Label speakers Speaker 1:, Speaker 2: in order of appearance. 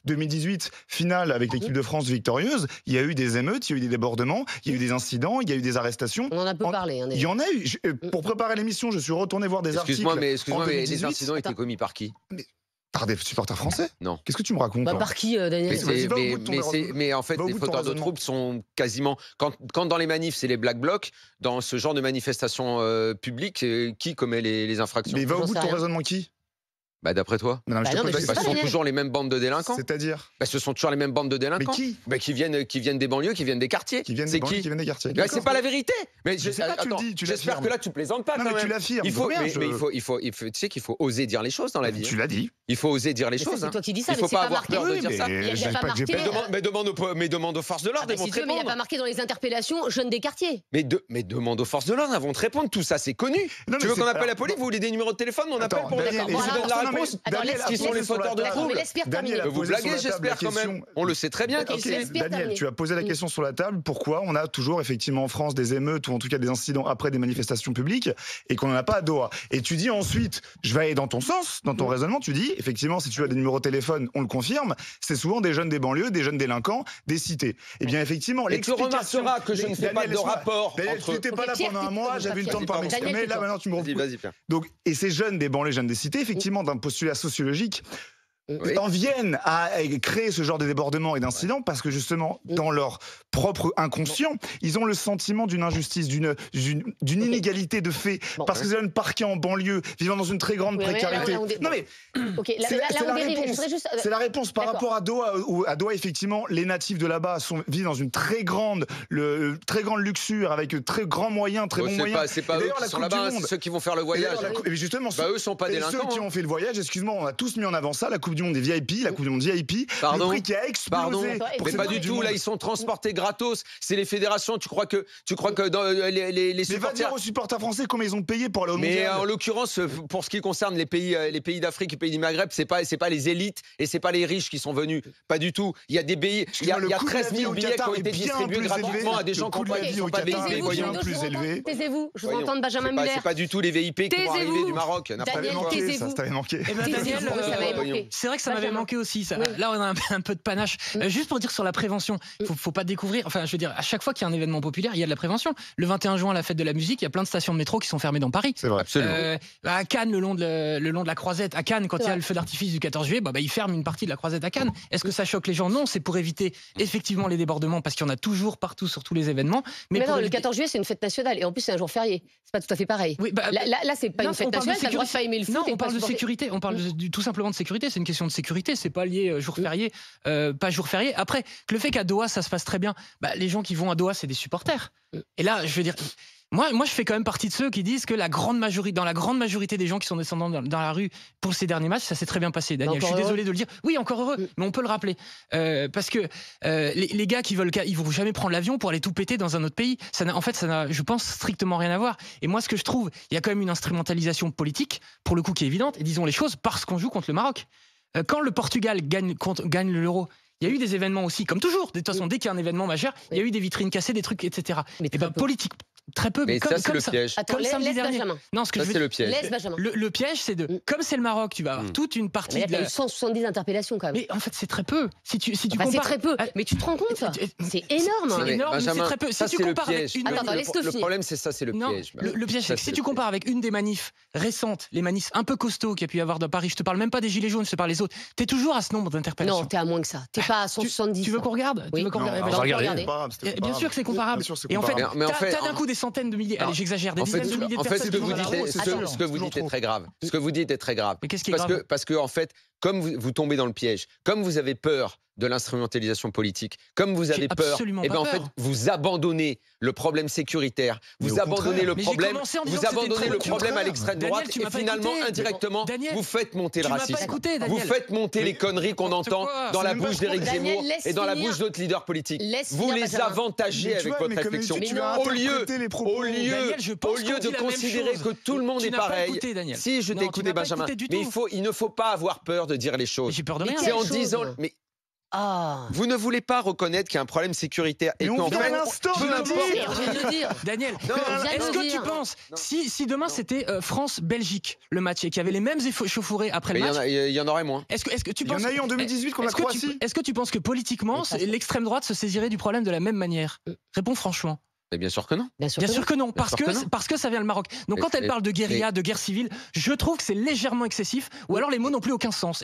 Speaker 1: 2018, finale avec l'équipe de France victorieuse, il y a eu des émeutes, il y a eu des débordements, il y a eu des incidents, il y a eu des arrestations.
Speaker 2: On en a peu parlé. Hein,
Speaker 1: il y en a eu. Pour préparer l'émission, je suis retourné voir des articles.
Speaker 3: Excuse-moi, mais les incidents étaient commis par qui?
Speaker 1: Par des supporters français?
Speaker 3: Non.
Speaker 1: Qu'est-ce que tu me racontes?
Speaker 2: Par qui, Daniel?
Speaker 3: Mais en fait, les fauteurs de troubles sont quasiment... Quand dans les manifs, c'est les Black Blocs, dans ce genre de manifestations publiques, qui commet les infractions?
Speaker 1: Mais va au bout de ton raisonnement, qui?
Speaker 3: Bah d'après toi? Ce sont toujours les mêmes bandes de délinquants.
Speaker 1: C'est-à-dire?
Speaker 3: Ce sont toujours les mêmes bandes de délinquants.
Speaker 1: Mais
Speaker 3: qui viennent des banlieux, qui viennent des quartiers.
Speaker 1: Qui viennent des banlieues, qui viennent des quartiers.
Speaker 3: C'est pas la vérité. Mais
Speaker 1: j'espère
Speaker 3: que là tu plaisantes pas.
Speaker 1: Non, mais tu l'affirmes.
Speaker 3: Tu sais qu'il faut oser dire les choses dans la vie.
Speaker 1: Tu l'as dit.
Speaker 3: Il faut oser dire les choses.
Speaker 2: C'est toi qui dis ça.
Speaker 3: Il faut pas avoir peur de dire ça.
Speaker 2: Mais
Speaker 3: demande aux forces de l'ordre.
Speaker 2: Mais il n'y a pas marqué dans les interpellations jeunes des quartiers.
Speaker 3: Mais demande aux forces de l'ordre, elles vont te répondre. Tout ça, c'est connu. Tu veux qu'on appelle la police? Vous voulez des numéros de téléphone? On appelle pour la réponse. Qui sont les fauteurs de troubles? Vous blaguez, j'espère quand même. On le sait très bien qui c'est.
Speaker 1: Daniel, tu as posé la question sur la table. Pourquoi on a toujours effectivement en France des émeutes ou en tout cas des incidents après des manifestations publiques et qu'on n'en a pas à Doha? Et tu dis ensuite, je vais aller dans ton sens, dans ton raisonnement, tu dis effectivement si tu as des numéros de téléphone, on le confirme, c'est souvent des jeunes des banlieues, des jeunes délinquants, des cités. Et bien effectivement,
Speaker 3: et tu remarqueras que je ne fais pas de rapport.
Speaker 1: Tu n'étais pas là pendant un mois, j'avais eu le temps de pas m'exprimer. Là maintenant tu me reprends. Donc et ces jeunes des banlieues, jeunes des cités, effectivement d'un postulat sociologique, en viennent à créer ce genre de débordements et d'incidents parce que justement, dans leur propre inconscient, ils ont le sentiment d'une injustice, d'une inégalité de fait, parce que ces jeunes parqués en banlieue, vivant dans une très grande précarité. Non mais c'est la réponse par rapport à Doha, où à Doha, effectivement, les natifs de là-bas vivent dans une très grande luxure, avec très grands moyens, très bons moyens.
Speaker 3: C'est pas eux qui sont là-bas, c'est ceux qui vont faire le voyage.
Speaker 1: Justement,
Speaker 3: eux sont pas délinquants.
Speaker 1: Ceux qui ont fait le voyage, excuse-moi, on a tous mis en avant ça, la Coupe du Monde des VIP, la Coupe du Monde VIP,
Speaker 3: le
Speaker 1: prix qui a explosé.
Speaker 3: Mais pas du tout, là ils sont transportés gratos, c'est les fédérations, tu crois que dans les supporters...
Speaker 1: Mais va dire aux supporters français combien ils ont payé pour aller au Mondial.
Speaker 3: Mais en l'occurrence, pour ce qui concerne les pays d'Afrique, les pays du Maghreb, c'est pas les élites et c'est pas les riches qui sont venus, pas du tout. Il y a des billets, il y a 13 000 billets qui ont été distribués gratuitement à des gens qui n'ont pas des
Speaker 2: VIP. Taisez-vous, je vous entends Benjamin Muller.
Speaker 3: C'est pas du tout les VIP qui vont arriver du Maroc.
Speaker 1: Ça t'avait manqué.
Speaker 4: C'est vrai que ça m'avait manqué aussi. Ça. Oui. Là, on a un peu de panache. Juste pour dire sur la prévention, faut pas découvrir. Enfin, je veux dire, à chaque fois qu'il y a un événement populaire, il y a de la prévention. Le 21 juin, la fête de la musique, il y a plein de stations de métro qui sont fermées dans Paris.
Speaker 1: C'est vrai. Absolument.
Speaker 4: À Cannes, le long de la Croisette, à Cannes, quand il y a le feu d'artifice du 14 juillet, ils ferment une partie de la Croisette à Cannes. Est-ce que ça choque les gens? Non, c'est pour éviter effectivement les débordements, parce qu'il y en a toujours partout sur tous les événements.
Speaker 2: Mais non, le 14 juillet, c'est une fête nationale et en plus c'est un jour férié. C'est pas tout à fait pareil. Oui, là, c'est pas une fête nationale. T'as le droit de pas aimer le foot.
Speaker 4: Non, on parle de sécurité. On parle tout simplement de sécurité. C'est une question de sécurité. C'est pas lié jour férié, pas jour férié. Après, le fait qu'à Doha ça se passe très bien, les gens qui vont à Doha c'est des supporters. Et là, je veux dire, moi je fais quand même partie de ceux qui disent que dans la grande majorité des gens qui sont descendants dans la rue pour ces derniers matchs, ça s'est très bien passé. Daniel, je suis désolé de le dire. Oui, encore heureux, mais on peut le rappeler parce que les gars ils vont jamais prendre l'avion pour aller tout péter dans un autre pays. Ça n'a, je pense, strictement rien à voir. Et moi, ce que je trouve, il y a quand même une instrumentalisation politique pour le coup qui est évidente. Et disons les choses, parce qu'on joue contre le Maroc. Quand le Portugal gagne l'Euro, il y a eu des événements aussi, comme toujours. De toute façon, dès qu'il y a un événement majeur, il y a eu des vitrines cassées, des trucs, etc. Mais politique, très peu.
Speaker 3: Mais ça, c'est le piège.
Speaker 2: Attends, laisse Benjamin.
Speaker 4: Non,
Speaker 3: ça, c'est le piège.
Speaker 2: Laisse Benjamin.
Speaker 4: Le piège, c'est comme c'est le Maroc, tu vas avoir toute une partie.
Speaker 2: Mais là, t'as eu 170 interpellations quand même.
Speaker 4: Mais en fait, c'est très peu. Si tu compares...
Speaker 2: C'est très peu. Mais tu te rends compte? C'est énorme.
Speaker 4: C'est énorme, c'est très peu.
Speaker 3: Si tu compares avec
Speaker 2: une... Attends, laisse-le finir.
Speaker 3: Le problème, c'est ça, c'est le piège.
Speaker 4: Le piège, c'est que si tu compares avec une des manifs récentes, les manifs un peu costauds qu'il y a pu y avoir dans Paris, je te parle même pas des Gilets jaunes, je te parle des autres, t'es toujours à ce nombre d'interpellations.
Speaker 2: Non, t'es à moins que ça. T'es pas à 170.
Speaker 4: Tu veux qu'on regarde?
Speaker 2: Oui.
Speaker 4: Bien sûr que c'est comparable. Et en fait, t'as d'un coup des centaines de milliers. Allez, j'exagère, des dizaines de milliers de personnes.
Speaker 3: Ce que vous dites est très grave. Ce que vous dites est très grave.
Speaker 4: Mais qu'est-ce qui est grave?
Speaker 3: Parce que en fait, comme vous tombez dans le piège, comme vous avez peur de l'instrumentalisation politique, comme vous avez peur, et ben en fait, vous abandonnez le problème sécuritaire, vous abandonnez le problème, à l'extrême droite, et finalement, indirectement, vous faites monter le racisme. Vous faites monter les conneries qu'on entend dans la bouche d'Éric Zemmour et dans la bouche d'autres leaders politiques. Vous les avantagez avec votre réflexion. Au lieu de considérer que tout le monde est pareil. Si, je t'ai écouté, Benjamin, mais il ne faut pas avoir peur de dire les choses.
Speaker 4: J'ai peur de rien.
Speaker 3: C'est en disant... Vous ne voulez pas reconnaître qu'il y a un problème sécuritaire et qu'en fait,
Speaker 4: Daniel, est-ce que tu penses, si demain c'était France-Belgique le match et qu'il y avait les mêmes échauffourées après le match,
Speaker 3: il y en aurait moins.
Speaker 4: Est-ce que tu penses,
Speaker 1: il y en a eu en 2018 contre la Croatie.
Speaker 4: Est-ce que tu penses que politiquement l'extrême droite se saisirait du problème de la même manière? Réponds franchement.
Speaker 3: Mais bien sûr que non.
Speaker 4: Bien sûr que non, parce que ça vient le Maroc. Donc quand elle parle de guérilla, de guerre civile, je trouve que c'est légèrement excessif, ou alors les mots n'ont plus aucun sens.